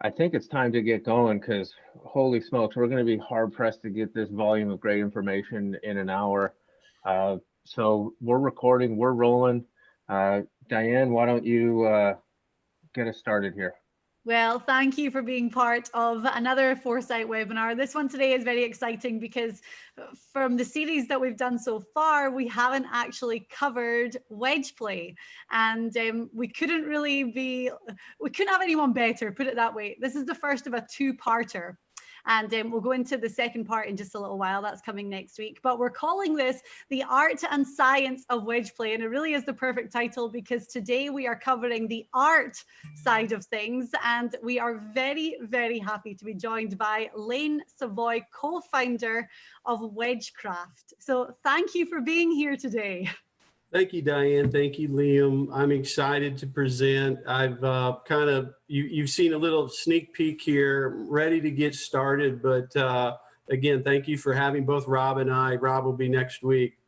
I think it's time to get going because holy smokes, we're going to be hard pressed to get this volume of great information in an hour. So we're recording, we're rolling. Diane, why don't you get us started here? Well, thank you for being part of another Foresight webinar. This one today is very exciting because from the series that we've done so far, we haven't actually covered wedge play. And we couldn't have anyone better, put it that way. This is the first of a two-parter. And we'll go into the second part in just a little while. That's coming next week. But we're calling this the art and science of wedge play. And it really is the perfect title because today we are covering the art side of things. And we are very, very happy to be joined by Layne Savoie, co-founder of Wedgecraft. So thank you for being here today. Thank you, Diane. Thank you, Liam. I'm excited to present. I've you've seen a little sneak peek here, ready to get started. But again, thank you for having both Rob and I. Rob will be next week.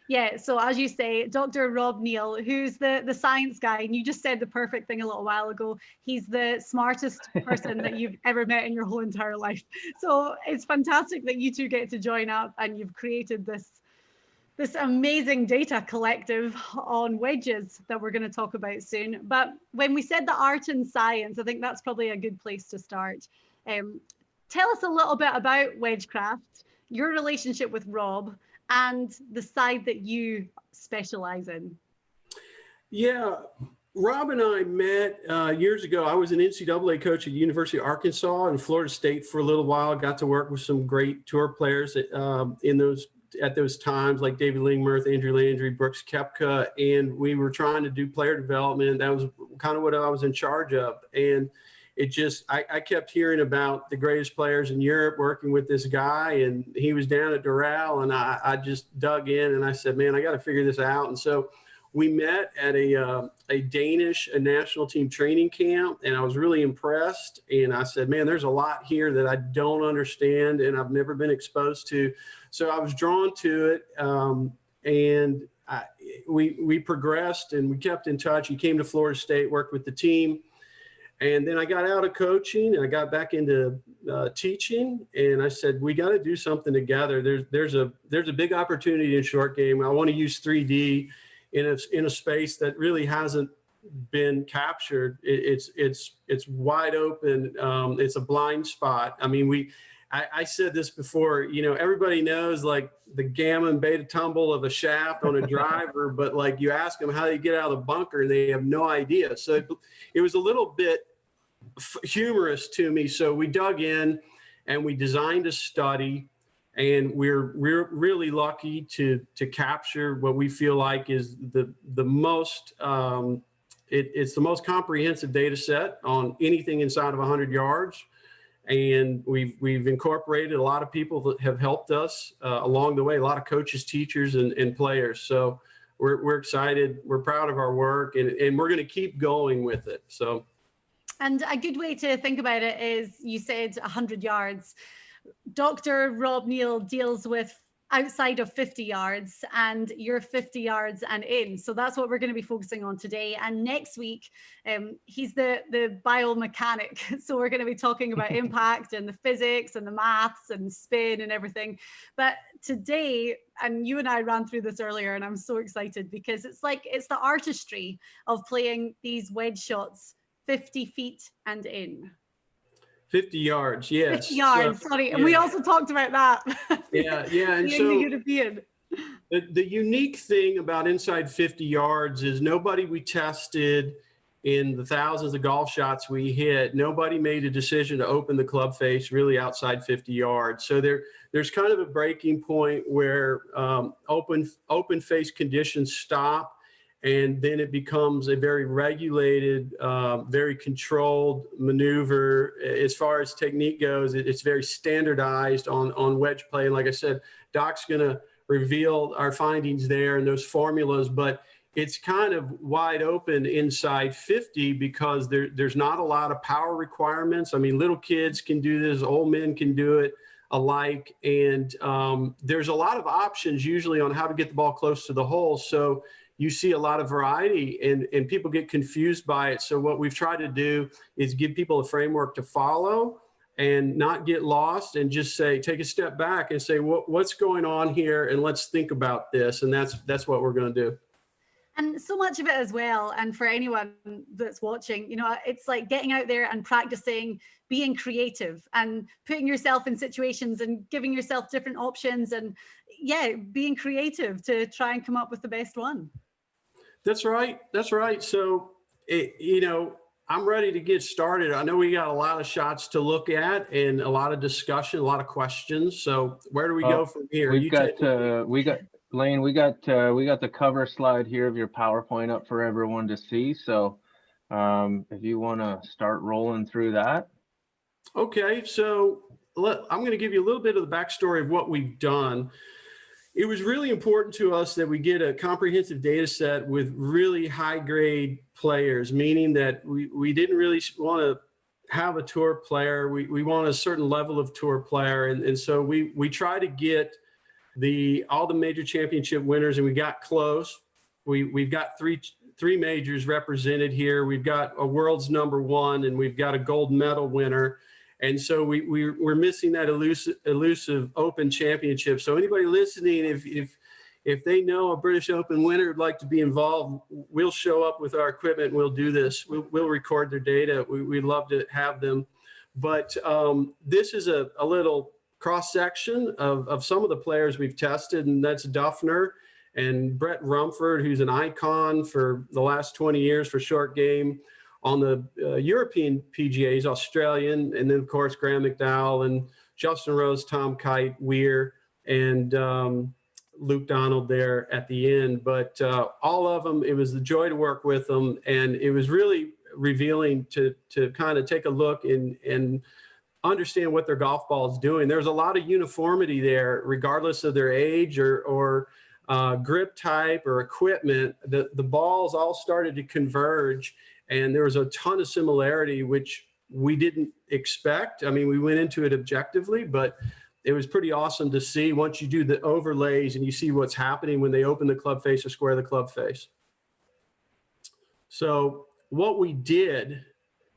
Yeah, so as you say, Dr. Rob Neal, who's the science guy, and you just said the perfect thing a little while ago. He's the smartest person that you've ever met in your whole entire life. So it's fantastic that you two get to join up and you've created this amazing data collective on wedges that we're going to talk about soon. But when we said the art and science, I think that's probably a good place to start. Tell us a little bit about Wedgecraft, your relationship with Rob, and the side that you specialize in. Yeah, Rob and I met years ago. I was an NCAA coach at University of Arkansas and Florida State for a little while. Got to work with some great tour players at those times, like David Lingmerth, Andrew Landry, Brooks Koepka, and we were trying to do player development. That was kind of what I was in charge of. And it just, I kept hearing about the greatest players in Europe working with this guy, and he was down at Doral, and I just dug in and I said, man, I got to figure this out. And so we met at a Danish national team training camp, and I was really impressed. And I said, man, there's a lot here that I don't understand and I've never been exposed to. So I was drawn to it, and we progressed and we kept in touch. He came to Florida State, worked with the team, and then I got out of coaching and I got back into teaching. And I said, we got to do something together. There's a big opportunity in short game. I want to use 3D in a space that really hasn't been captured. It's wide open. It's a blind spot. I mean, I said this before, everybody knows like the gamma and beta tumble of a shaft on a driver, but like you ask them how they get out of the bunker and they have no idea. So it was a little bit humorous to me. So we dug in and we designed a study, and we're really lucky to capture what we feel like is the most, it's the most comprehensive data set on anything inside of 100 yards. And we've incorporated a lot of people that have helped us along the way, a lot of coaches, teachers, and players. So we're excited. We're proud of our work, and we're going to keep going with it. So, and a good way to think about it is, you said 100 yards. Dr. Rob Neal deals with outside of 50 yards, and you're 50 yards and in. So that's what we're going to be focusing on today. And next week, he's the biomechanic. So we're going to be talking about impact and the physics and the maths and spin and everything. But today, and you and I ran through this earlier, and I'm so excited because it's the artistry of playing these wedge shots 50 feet and in. 50 yards, yes. 50 yards, sorry. Yeah. And we also talked about that. Yeah. And being so the European. The unique thing about inside 50 yards is nobody we tested in the thousands of golf shots we hit, nobody made a decision to open the club face really outside 50 yards. So there's kind of a breaking point where open face conditions stop, and then it becomes a very regulated, very controlled maneuver. As far as technique goes, it's very standardized on wedge play. And like I said, Doc's going to reveal our findings there and those formulas, but it's kind of wide open inside 50 because there's not a lot of power requirements. I mean, little kids can do this, old men can do it alike. And there's a lot of options usually on how to get the ball close to the hole. So you see a lot of variety, and people get confused by it. So what we've tried to do is give people a framework to follow and not get lost, and just say, take a step back and say, what's going on here, and let's think about this. And that's what we're going to do. And so much of it as well, and for anyone that's watching, you know, it's like getting out there and practicing being creative and putting yourself in situations and giving yourself different options, and yeah, being creative to try and come up with the best one. That's right. That's right. So, you know, I'm ready to get started. I know we got a lot of shots to look at and a lot of discussion, a lot of questions. So where do we go from here? We got Layne, we got the cover slide here of your PowerPoint up for everyone to see. So if you want to start rolling through that. Okay, so I'm going to give you a little bit of the backstory of what we've done. It was really important to us that we get a comprehensive data set with really high grade players, meaning that we didn't really want to have a tour player. We want a certain level of tour player. And so we try to get all the major championship winners, and we got close. We've got three majors represented here. We've got a world's #1, and we've got a gold medal winner. And so we're missing that elusive Open championship. So anybody listening, if they know a British Open winner would like to be involved, we'll show up with our equipment and we'll do this. We'll record their data. We'd love to have them. But this is a little cross-section of some of the players we've tested, and that's Duffner and Brett Rumford, who's an icon for the last 20 years for short game on the European PGAs, Australian, and then of course Graham McDowell and Justin Rose, Tom Kite, Weir, and Luke Donald there at the end. But all of them, it was the joy to work with them, and it was really revealing to kind of take a look and understand what their golf ball is doing. There's a lot of uniformity there, regardless of their age or grip type or equipment. The balls all started to converge, and there was a ton of similarity, which we didn't expect. I mean, we went into it objectively, but it was pretty awesome to see once you do the overlays and you see what's happening when they open the club face or square the club face. So what we did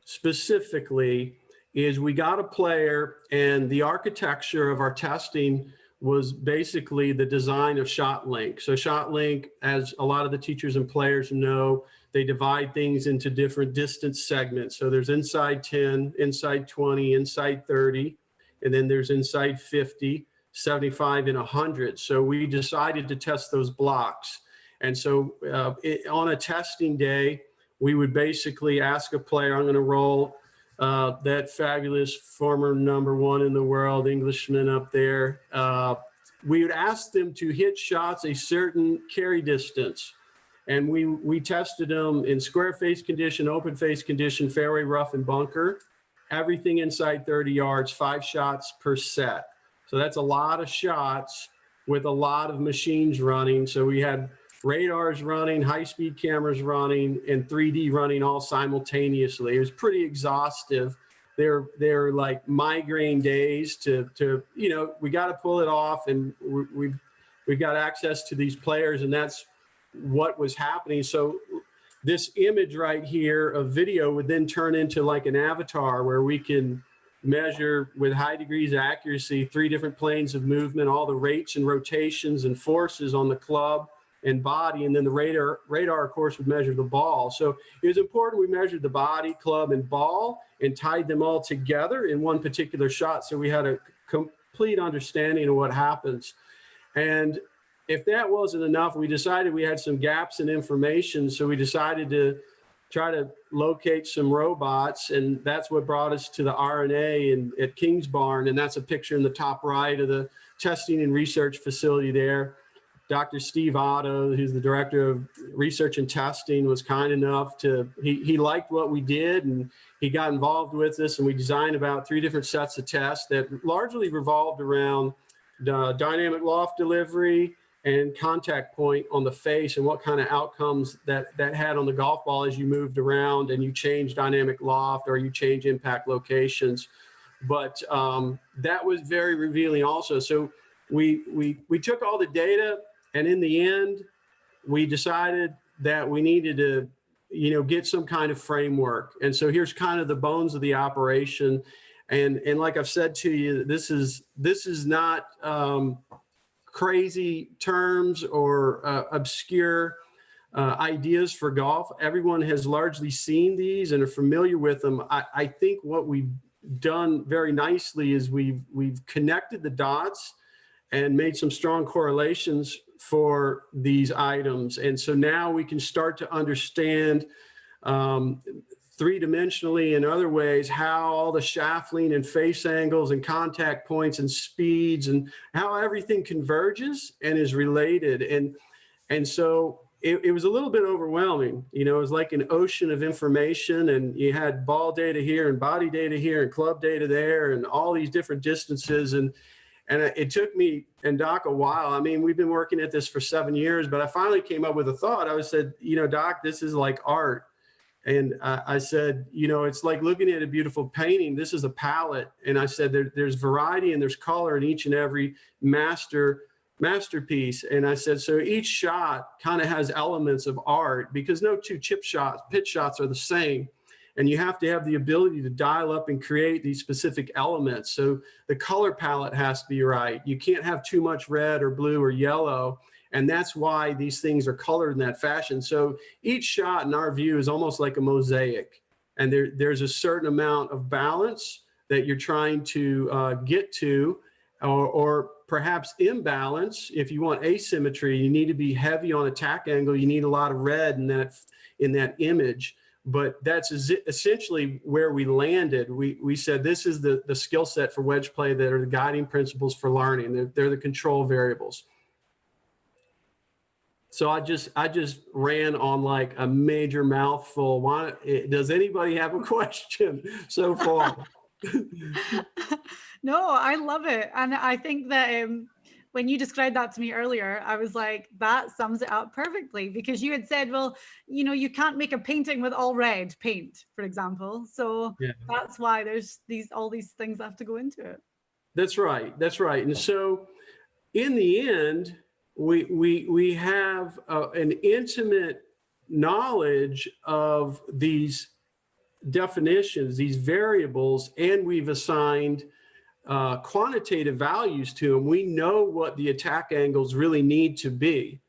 specifically is we got a player, and the architecture of our testing was basically the design of ShotLink. So ShotLink, as a lot of the teachers and players know, they divide things into different distance segments. So there's inside 10, inside 20, inside 30, and then there's inside 50, 75, and 100. So we decided to test those blocks. And so on a testing day, we would basically ask a player, I'm going to roll that fabulous former #1 in the world Englishman up there. We would ask them to hit shots a certain carry distance. And we tested them in square face condition, open face condition, fairway, rough, and bunker. Everything inside 30 yards, 5 shots per set. So that's a lot of shots with a lot of machines running. So we had radars running, high-speed cameras running, and 3D running all simultaneously. It was pretty exhaustive. They're like migraine days to you know, we got to pull it off, and we've got access to these players, and that's what was happening. So this image right here of video would then turn into like an avatar where we can measure with high degrees of accuracy 3 different planes of movement, all the rates and rotations and forces on the club and body, and then the radar of course would measure the ball. So it was important we measured the body, club, and ball and tied them all together in one particular shot, so we had a complete understanding of what happens. And if that wasn't enough, we decided we had some gaps in information, so we decided to try to locate some robots, and that's what brought us to the RNA at Kingsbarn, and that's a picture in the top right of the testing and research facility there. Dr. Steve Otto, who's the director of research and testing, was kind enough to, he liked what we did, and he got involved with us, and we designed about 3 different sets of tests that largely revolved around dynamic loft delivery and contact point on the face, and what kind of outcomes that had on the golf ball as you moved around and you change dynamic loft or you change impact locations. But that was very revealing also. So we took all the data, and in the end, we decided that we needed to, get some kind of framework. And so here's kind of the bones of the operation. And like I've said to you, this is not crazy terms or obscure ideas for golf. Everyone has largely seen these and are familiar with them. I think what we've done very nicely is we've connected the dots and made some strong correlations for these items. And so now we can start to understand three-dimensionally and other ways how all the shaft lean and face angles and contact points and speeds and how everything converges and is related. And so it was a little bit overwhelming. It was like an ocean of information, and you had ball data here and body data here and club data there and all these different distances. And it took me and Doc a while. I mean, we've been working at this for 7 years, but I finally came up with a thought. I said, Doc, this is like art. And I said, it's like looking at a beautiful painting. This is a palette. And I said, there's variety and there's color in each and every masterpiece. And I said, so each shot kind of has elements of art, because no two pitch shots are the same. And you have to have the ability to dial up and create these specific elements. So the color palette has to be right. You can't have too much red or blue or yellow. And that's why these things are colored in that fashion. So each shot, in our view, is almost like a mosaic. And there's a certain amount of balance that you're trying to get to, or perhaps imbalance. If you want asymmetry, you need to be heavy on attack angle. You need a lot of red in that image. But that's essentially where we landed. We said this is the skill set for wedge play that are the guiding principles for learning. They're the control variables. So I just ran on like a major mouthful. Does anybody have a question so far? No, I love it. And I think that when you described that to me earlier, I was like, that sums it up perfectly, because you had said, well, you can't make a painting with all red paint, for example. So yeah, that's why there's all these things that have to go into it. That's right. And so in the end, we have an intimate knowledge of these definitions, these variables, and we've assigned quantitative values to them. We know what the attack angles really need to be.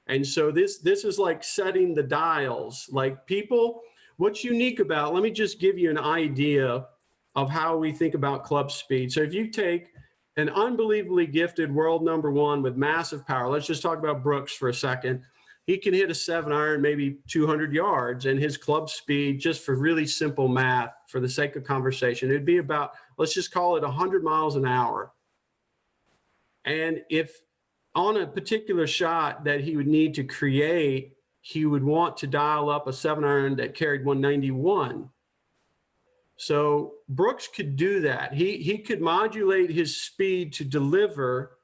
And so this is like setting the dials. Like people, what's unique about, let me just give you an idea of how we think about club speed. So if you take an unbelievably gifted world #1 with massive power, let's just talk about Brooks for a second. He can hit a 7-iron, maybe 200 yards, and his club speed, just for really simple math, for the sake of conversation, it'd be about, let's just call it 100 miles an hour. And if on a particular shot that he would need to create, he would want to dial up a 7-iron that carried 191. So Brooks could do that. He could modulate his speed to deliver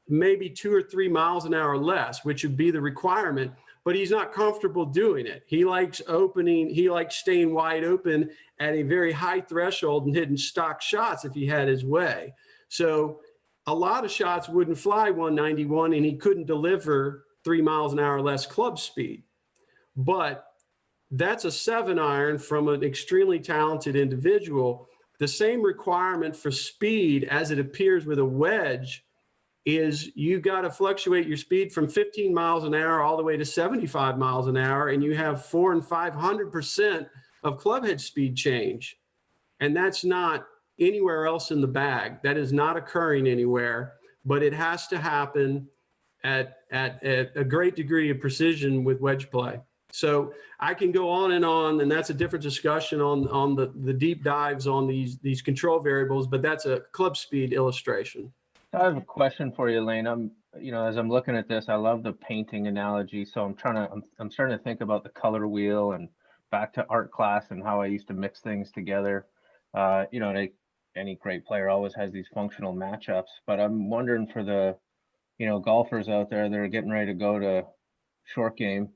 maybe 2 or 3 miles an hour less, which would be the requirement, but he's not comfortable doing it. He likes staying wide open at a very high threshold and hitting stock shots if he had his way. So a lot of shots wouldn't fly 191, and he couldn't deliver 3 miles an hour less club speed. But that's a 7-iron from an extremely talented individual. The same requirement for speed as it appears with a wedge is you got to fluctuate your speed from 15 miles an hour all the way to 75 miles an hour, and you have 400 and 500% of clubhead speed change. And that's not anywhere else in the bag. That is not occurring anywhere, but it has to happen at a great degree of precision with wedge play. So I can go on, and that's a different discussion on the deep dives on these control variables, but that's a club speed illustration. I have a question for you, Layne. As I'm looking at this, I love the painting analogy. So I'm starting to think about the color wheel and back to art class and how I used to mix things together. Any great player always has these functional matchups, but I'm wondering for the, golfers out there that are getting ready to go to short game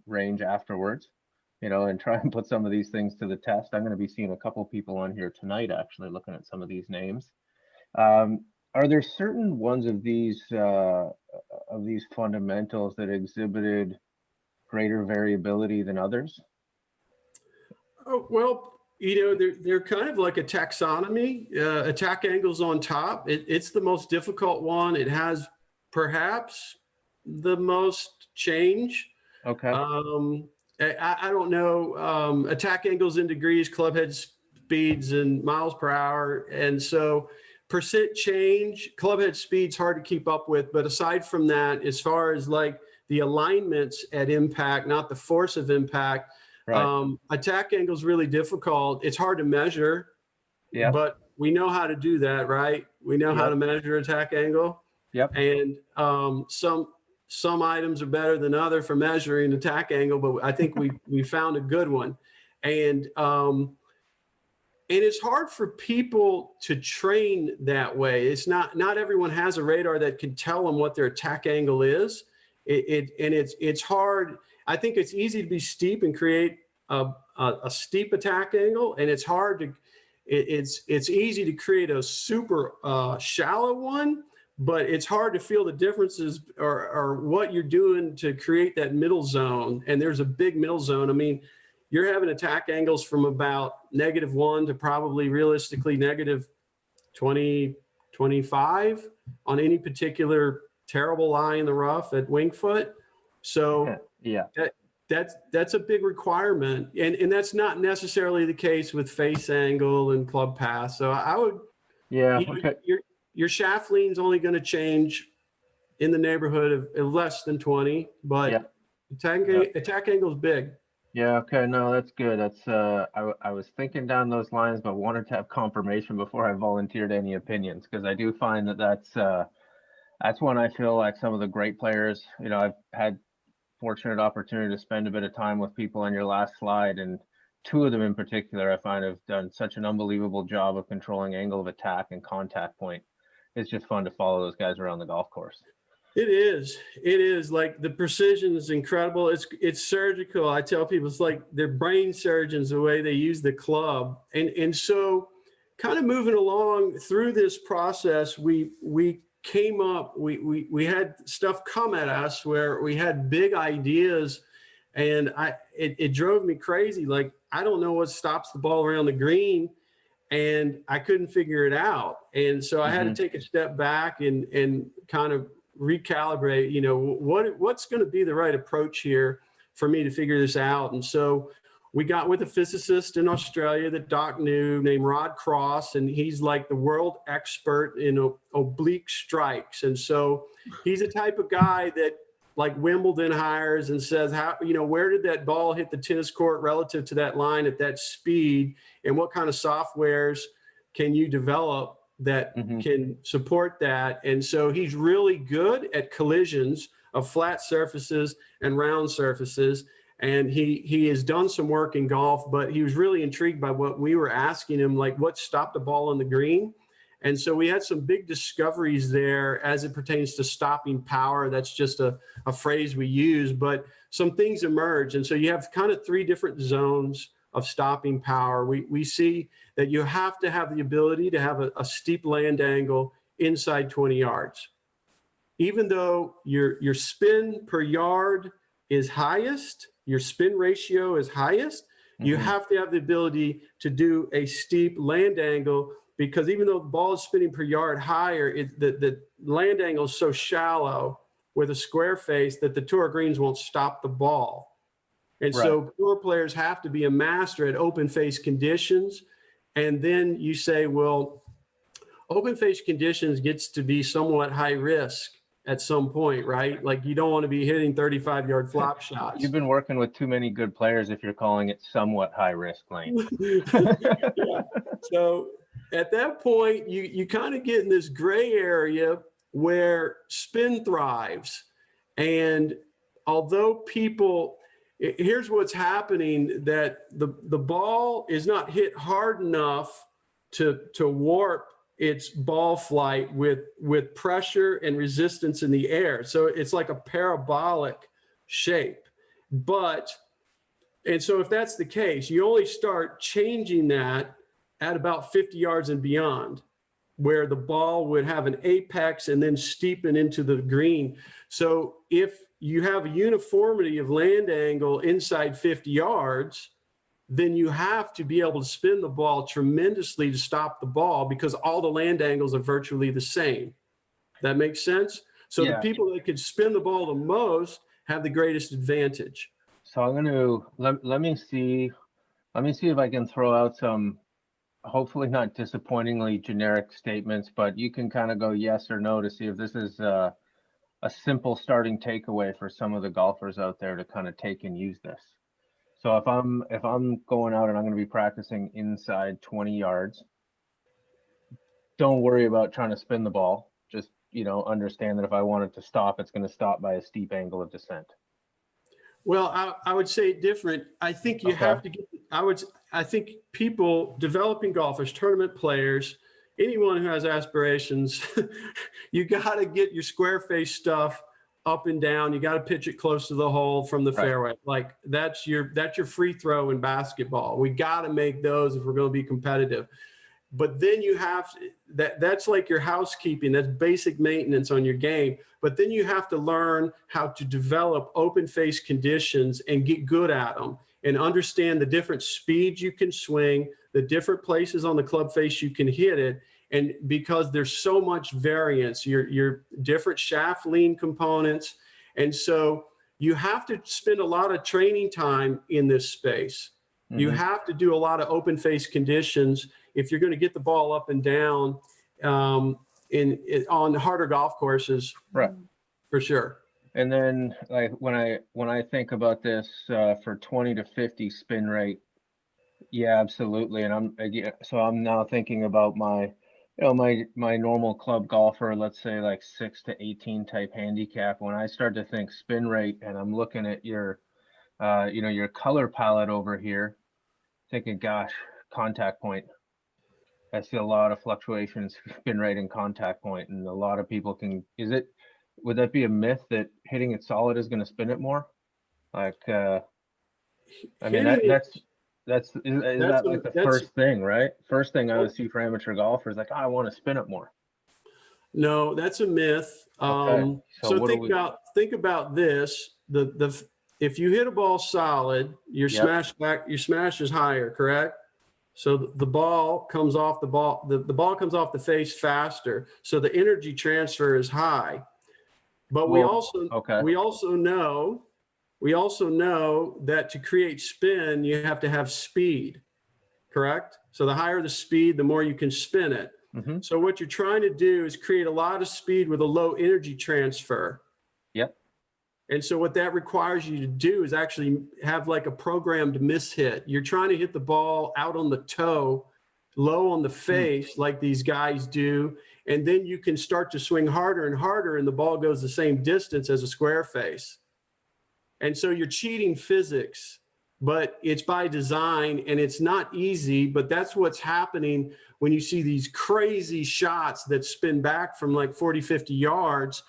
range afterwards, and try and put some of these things to the test. I'm going to be seeing a couple people on here tonight, actually, looking at some of these names. Are there certain ones of these fundamentals that exhibited greater variability than others? Oh, well, they're kind of like a taxonomy. Attack angles on top. It's the most difficult one. It has perhaps the most change. Okay. I don't know. Attack angles in degrees, clubhead speeds, and miles per hour. And so percent change, clubhead speed's hard to keep up with. But aside from that, as far as like the alignments at impact, not the force of impact, Right. attack angle is really difficult. It's hard to measure, Yeah. but we know how to do that, right? We know how to measure attack angle. Yep. And some items are better than other for measuring attack angle, but I think we found a good one. And it's hard for people to train that way. It's not everyone has a radar that can tell them what their attack angle is. It's hard. I think it's easy to be steep and create a steep attack angle, and it's hard to. It's easy to create a super shallow one, but it's hard to feel the differences or what you're doing to create that middle zone. And there's a big middle zone. I mean, you're having attack angles from about -1 to probably realistically -20, 25 on any particular terrible lie in the rough at wing foot. So yeah, that's a big requirement. And that's not necessarily the case with face angle and club path. So I would, your shaft lean's only going to change in the neighborhood of less than 20, but attack angle is big. Yeah. Okay. No, that's good. That's I was thinking down those lines, but wanted to have confirmation before I volunteered any opinions, because I do find that's when I feel like some of the great players, I've had fortunate opportunity to spend a bit of time with people on your last slide, and two of them in particular I find have done such an unbelievable job of controlling angle of attack and contact point. It's just fun to follow those guys around the golf course. It is like the precision is incredible. It's surgical. I tell people it's like they're brain surgeons, the way they use the club. And so kind of moving along through this process, we came up, we had stuff come at us where we had big ideas, and it drove me crazy. Like, I don't know what stops the ball around the green, and I couldn't figure it out. And so I had to take a step back and kind of recalibrate, what's going to be the right approach here for me to figure this out. And so we got with a physicist in Australia that Doc knew, named Rod Cross, and he's like the world expert in oblique strikes. And so he's the type of guy that like Wimbledon hires and says, where did that ball hit the tennis court relative to that line at that speed? And what kind of softwares can you develop that can support that? And so he's really good at collisions of flat surfaces and round surfaces. And he has done some work in golf, but he was really intrigued by what we were asking him, like what stopped the ball on the green. And so we had some big discoveries there as it pertains to stopping power. That's just a phrase we use, but some things emerge. And so you have kind of three different zones of stopping power. We see that you have to have the ability to have a steep land angle inside 20 yards. Even though your spin per yard is highest, your spin ratio is highest, you have to have the ability to do a steep land angle, because even though the ball is spinning per yard higher, the land angle is so shallow with a square face that the tour greens won't stop the ball. And so tour players have to be a master at open face conditions. And then you say, well, open face conditions gets to be somewhat high risk at some point, right? Like, you don't want to be hitting 35-yard flop shots. You've been working with too many good players if you're calling it somewhat high risk, Layne. Yeah. So at that point, you kind of get in this gray area where spin thrives. And although here's what's happening, that the ball is not hit hard enough to warp its ball flight with pressure and resistance in the air. So it's like a parabolic shape. And so if that's the case, you only start changing that at about 50 yards and beyond. where the ball would have an apex and then steepen into the green. So if you have a uniformity of land angle inside 50 yards, then you have to be able to spin the ball tremendously to stop the ball, because all the land angles are virtually the same. That makes sense? So Yeah. the people that could spin the ball the most have the greatest advantage. So I'm going to, let me see if I can throw out some, hopefully not disappointingly generic statements, but you can kind of go yes or no to see if this is a simple starting takeaway for some of the golfers out there to kind of take and use this. So if I'm going out and I'm going to be practicing inside 20 yards, don't worry about trying to spin the ball. Just, understand that if I want it to stop, it's going to stop by a steep angle of descent. Well, I would say different. I think you have to get, I think people, developing golfers, tournament players, anyone who has aspirations, you got to get your square face stuff up and down. You got to pitch it close to the hole from the fairway. Like that's your free throw in basketball. We got to make those if we're going to be competitive. But then you have that's like your housekeeping. That's basic maintenance on your game. But then you have to learn how to develop open face conditions and get good at them and understand the different speeds you can swing, the different places on the club face you can hit it. And because there's so much variance, your different shaft lean components. And so you have to spend a lot of training time in this space. Mm-hmm. You have to do a lot of open face conditions if you're going to get the ball up and down on harder golf courses. Right. For sure. And then like when I think about this for 20 to 50 spin rate, yeah, absolutely. And I'm now thinking about my normal club golfer, let's say like 6 to 18 type handicap. When I start to think spin rate and I'm looking at your color palette over here, thinking, gosh, contact point. I see a lot of fluctuations, spin rate and contact point, and a lot of people would that be a myth that hitting it solid is going to spin it more? Like, that's like the first thing, right? First thing I would see for amateur golfers, like, I want to spin it more. No, that's a myth. Okay. So think about this. If you hit a ball solid, your smash is higher, correct? So the ball comes off the ball comes off the face faster. So the energy transfer is high. But we also know that to create spin, you have to have speed, correct? So the higher the speed, the more you can spin it. Mm-hmm. So what you're trying to do is create a lot of speed with a low energy transfer. Yep. And so what that requires you to do is actually have like a programmed mishit. You're trying to hit the ball out on the toe, low on the face, like these guys do. And then you can start to swing harder and harder, and the ball goes the same distance as a square face. And so you're cheating physics, but it's by design, and it's not easy, but that's what's happening when you see these crazy shots that spin back from like 40, 50 yards.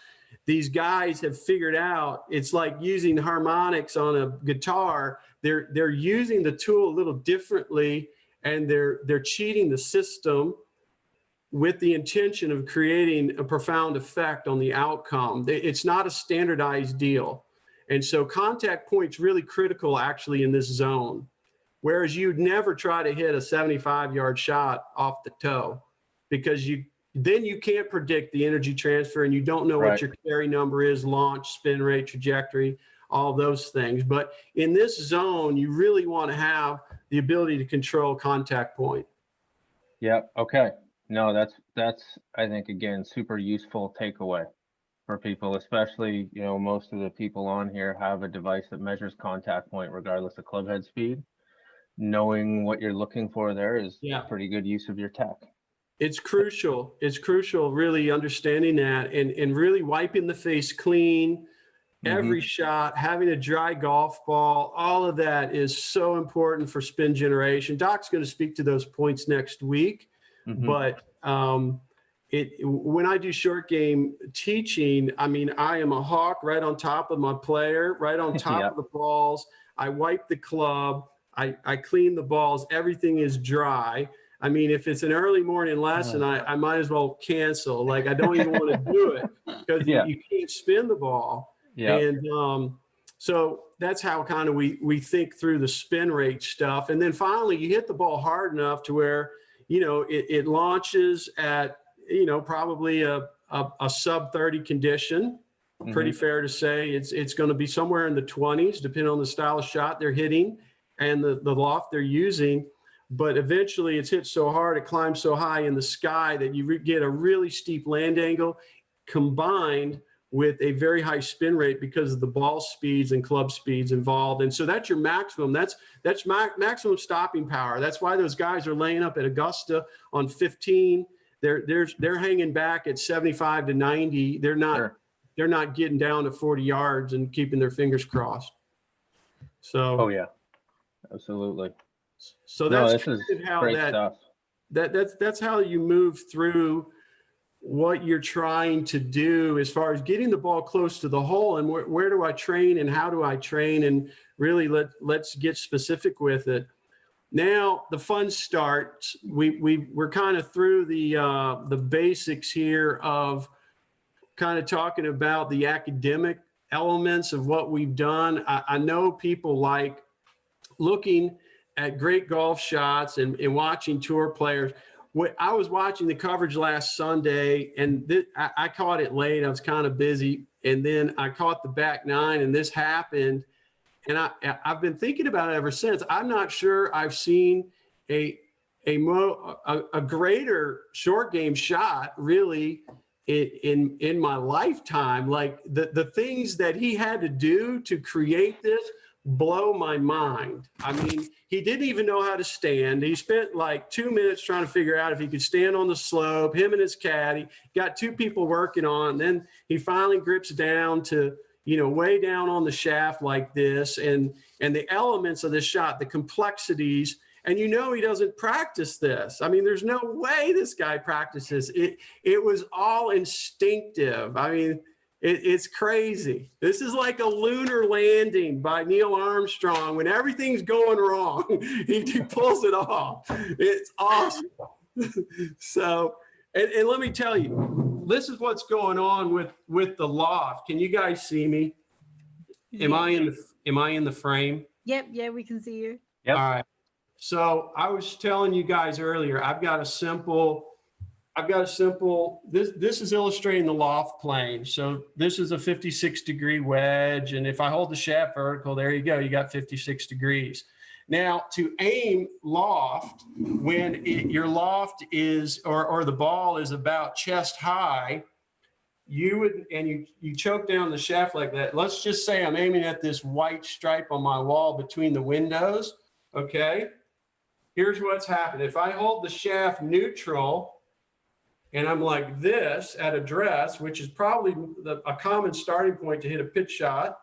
These guys have figured out it's like using harmonics on a guitar. They're using the tool a little differently, and they're cheating the system with the intention of creating a profound effect on the outcome. It's not a standardized deal. And so contact point's really critical actually in this zone, whereas you'd never try to hit a 75-yard shot off the toe because then you can't predict the energy transfer, and you don't know what your carry number is, launch, spin rate, trajectory, all those things. But in this zone, you really want to have the ability to control contact point. Yeah. Okay. No, that's I think, again, super useful takeaway for people, especially, most of the people on here have a device that measures contact point regardless of club head speed. Knowing what you're looking for there is pretty good use of your tech. It's crucial. It's crucial, really understanding that and really wiping the face clean. Every shot, having a dry golf ball, all of that is so important for spin generation. Doc's going to speak to those points next week. But when I do short game teaching, I mean, I am a hawk right on top of my player, right on top of the balls. I wipe the club. I clean the balls. Everything is dry. I mean, if it's an early morning lesson, I might as well cancel. Like, I don't even want to do it because you can't spin the ball. Yeah. And so that's how kind of we think through the spin rate stuff. And then finally, you hit the ball hard enough to where, you know, it launches at, you know, probably a sub 30 condition. Pretty fair to say. It's going to be somewhere in the 20s, depending on the style of shot they're hitting and the loft they're using. But eventually it's hit so hard, it climbs so high in the sky that you get a really steep land angle combined with a very high spin rate because of the ball speeds and club speeds involved. And so that's your maximum. That's maximum stopping power. That's why those guys are laying up at Augusta on 15. They're hanging back at 75 to 90. They're not getting down to 40 yards and keeping their fingers crossed. So. Oh yeah, absolutely. So that's this is how great stuff. That's how you move through what you're trying to do as far as getting the ball close to the hole and where do I train and how do I train, and really let's get specific with it. Now the fun starts. We're kind of through the basics here of kind of talking about the academic elements of what we've done. I know people like looking at great golf shots and watching tour players. I was watching the coverage last Sunday, and I caught it late. I was kind of busy, and then I caught the back nine, and this happened. And I've been thinking about it ever since. I'm not sure I've seen a greater short game shot really in my lifetime. Like the things that he had to do to create this blow my mind. I mean, he didn't even know how to stand. He spent like 2 minutes trying to figure out if he could stand on the slope, him and his caddy, got two people working on, and then he finally grips down to, you know, way down on the shaft like this, and the elements of this shot, the complexities, and you know he doesn't practice this. I mean, there's no way this guy practices. It was all instinctive. I mean, it's crazy. This is like a lunar landing by Neil Armstrong. When everything's going wrong, he pulls it off. It's awesome. So, and let me tell you, this is what's going on with the loft. Can you guys see me? Am I in the frame? Yep. Yeah, we can see you. Yep. All right. So I was telling you guys earlier, I've got a simple, this is illustrating the loft plane. So this is a 56-degree wedge. And if I hold the shaft vertical, there you go, you got 56 degrees. Now to aim loft, when your loft is, or the ball is about chest high, you choke down the shaft like that. Let's just say I'm aiming at this white stripe on my wall between the windows, okay? Here's what's happened. If I hold the shaft neutral and I'm like this at address, which is probably a common starting point to hit a pitch shot,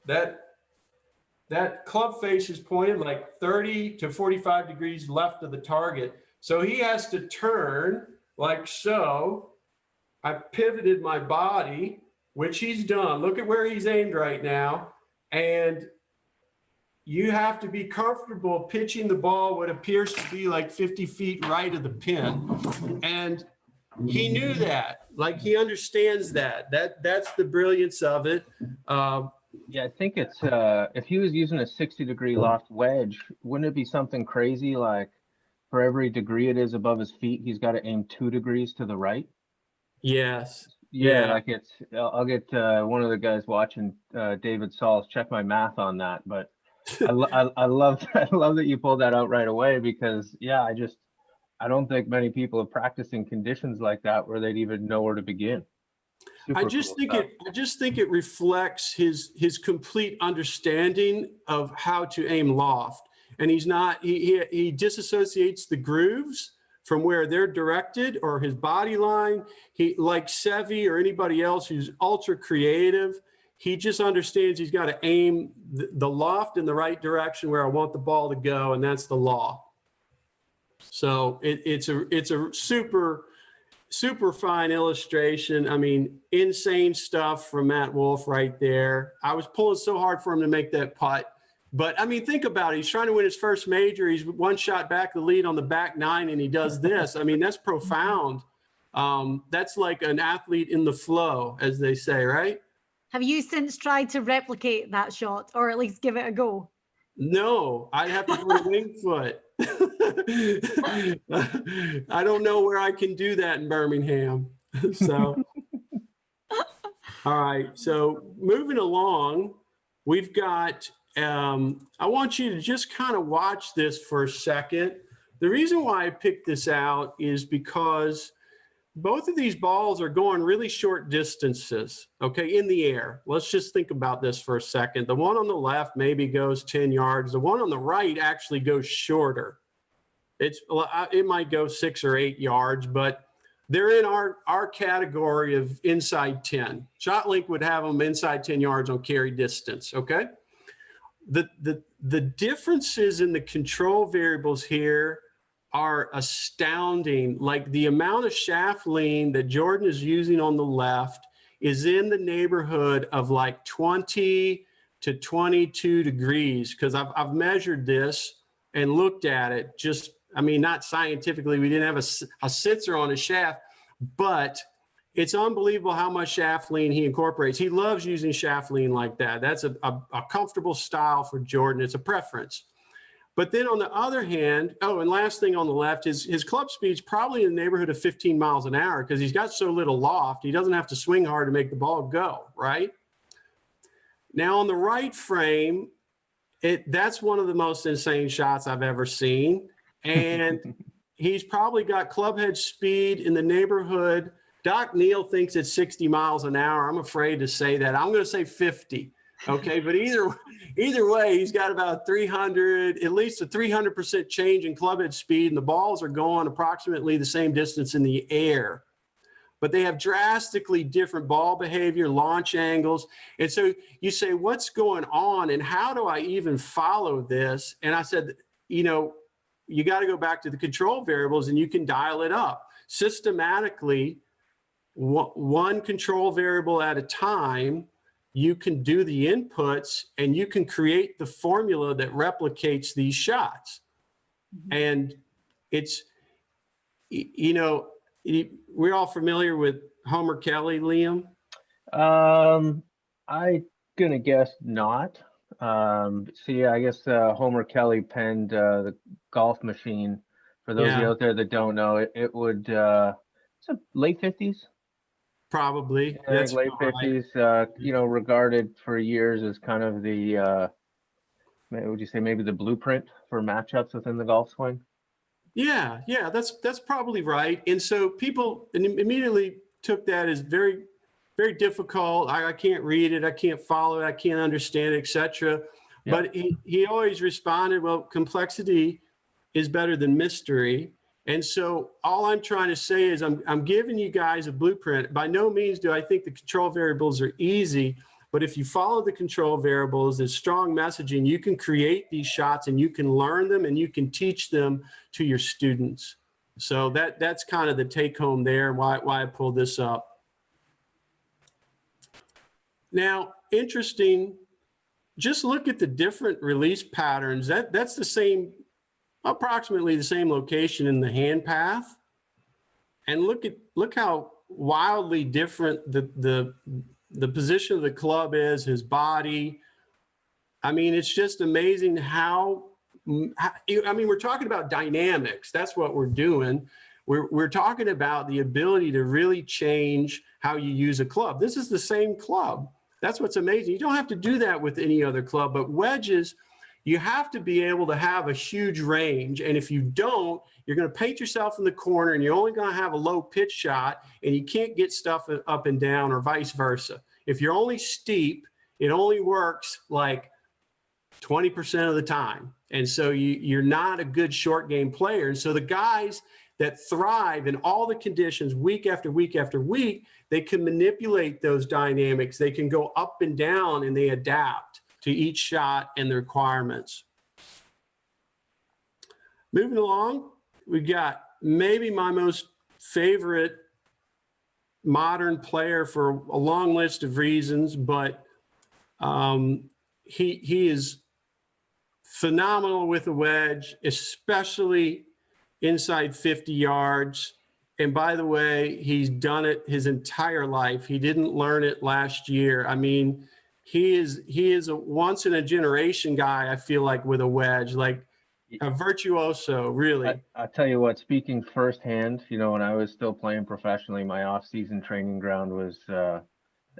that club face is pointed like 30 to 45 degrees left of the target. So he has to turn like so. I've pivoted my body, which he's done. Look at where he's aimed right now. And you have to be comfortable pitching the ball what appears to be like 50 feet right of the pin. And he knew that. Like, he understands that. That's the brilliance of it. Yeah, I think it's if he was using a 60-degree loft wedge, wouldn't it be something crazy like for every degree it is above his feet, he's got to aim 2 degrees to the right? Yes. Yeah, like it's, I'll get one of the guys watching, David Sauls, check my math on that. But I love that you pulled that out right away, because yeah, I don't think many people have practiced in conditions like that where they'd even know where to begin. I just think it reflects his complete understanding of how to aim loft. And he disassociates the grooves from where they're directed or his body line. He, like Savoie or anybody else who's ultra creative, he just understands he's got to aim the loft in the right direction where I want the ball to go, and that's the law. So it's a super fine illustration. I mean, insane stuff from Matt Wolff right there. I was pulling so hard for him to make that putt. But I mean, think about it. He's trying to win his first major. He's one shot back the lead on the back nine, and he does this. I mean, that's profound. That's like an athlete in the flow, as they say, right? Have you since tried to replicate that shot, or at least give it a go? No, I'd have to go to wing foot. I don't know where I can do that in Birmingham. So, all right. So moving along, we've got, I want you to just kind of watch this for a second. The reason why I picked this out is because both of these balls are going really short distances, okay, in the air. Let's just think about this for a second. The one on the left maybe goes 10 yards. The one on the right actually goes shorter. It might go 6 or 8 yards, but they're in our category of inside 10. ShotLink would have them inside 10 yards on carry distance, okay? The differences in the control variables here are astounding. Like the amount of shaft lean that Jordan is using on the left is in the neighborhood of like 20 to 22 degrees, because I've measured this and looked at it. Just, I mean, not scientifically, we didn't have a sensor on his shaft, but it's unbelievable how much shaft lean he incorporates. He loves using shaft lean like that. That's a comfortable style for Jordan. It's a preference. But then on the other hand, oh, and last thing on the left is his club speed's probably in the neighborhood of 15 miles an hour because he's got so little loft. He doesn't have to swing hard to make the ball go, right? Now on the right frame, that's one of the most insane shots I've ever seen. And he's probably got club head speed in the neighborhood. Doc Neal thinks it's 60 miles an hour. I'm afraid to say that. I'm going to say 50. Okay, but either way, he's got about 300, at least a 300% change in club head speed, and the balls are going approximately the same distance in the air. But they have drastically different ball behavior, launch angles. And so you say, what's going on, and how do I even follow this? And I said, you know, you got to go back to the control variables, and you can dial it up systematically, one control variable at a time. You can do the inputs and you can create the formula that replicates these shots. And it's, you know, we're all familiar with Homer Kelly, Liam? I gonna guess not. See, I guess Homer Kelly penned the golf machine. For those of you out there that don't know, it would, it's a late 50s. Probably. I think late 50s, you know, regarded for years as kind of the, would you say maybe the blueprint for matchups within the golf swing? Yeah, that's probably right. And so people immediately took that as very, very difficult. I can't read it, I can't follow it, I can't understand it, etc. Yeah. But he always responded, well, complexity is better than mystery. And so all I'm trying to say is I'm giving you guys a blueprint. By no means do I think the control variables are easy, but if you follow the control variables, there's strong messaging, you can create these shots and you can learn them and you can teach them to your students. So that's kind of the take home there, why I pulled this up. Now, interesting, just look at the different release patterns. That's the same, approximately the same location in the hand path, and look how wildly different the position of the club is, his body. I mean, it's just amazing how I mean, we're talking about dynamics. That's what we're doing. We're talking about the ability to really change how you use a club. This is the same club. That's what's amazing. You don't have to do that with any other club, but wedges, you have to be able to have a huge range. And if you don't, you're going to paint yourself in the corner and you're only going to have a low pitch shot and you can't get stuff up and down, or vice versa. If you're only steep, it only works like 20% of the time. And so you're not a good short game player. And so the guys that thrive in all the conditions week after week after week, they can manipulate those dynamics. They can go up and down and they adapt to each shot and the requirements. Moving along, we got maybe my most favorite modern player for a long list of reasons, but he is phenomenal with a wedge, especially inside 50 yards. And by the way, he's done it his entire life. He didn't learn it last year. I mean, he is a once in a generation guy, I feel like, with a wedge, like a virtuoso, really. I'll tell you what, speaking firsthand, you know, when I was still playing professionally, my off-season training ground was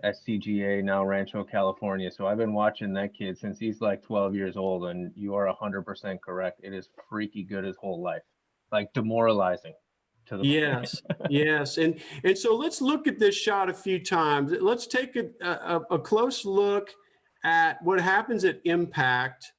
SCGA, now Rancho, California. So I've been watching that kid since he's like 12 years old, and you are 100% correct. It is freaky good his whole life, like demoralizing to the Yes, yes. And so let's look at this shot a few times. Let's take a close look at what happens at impact.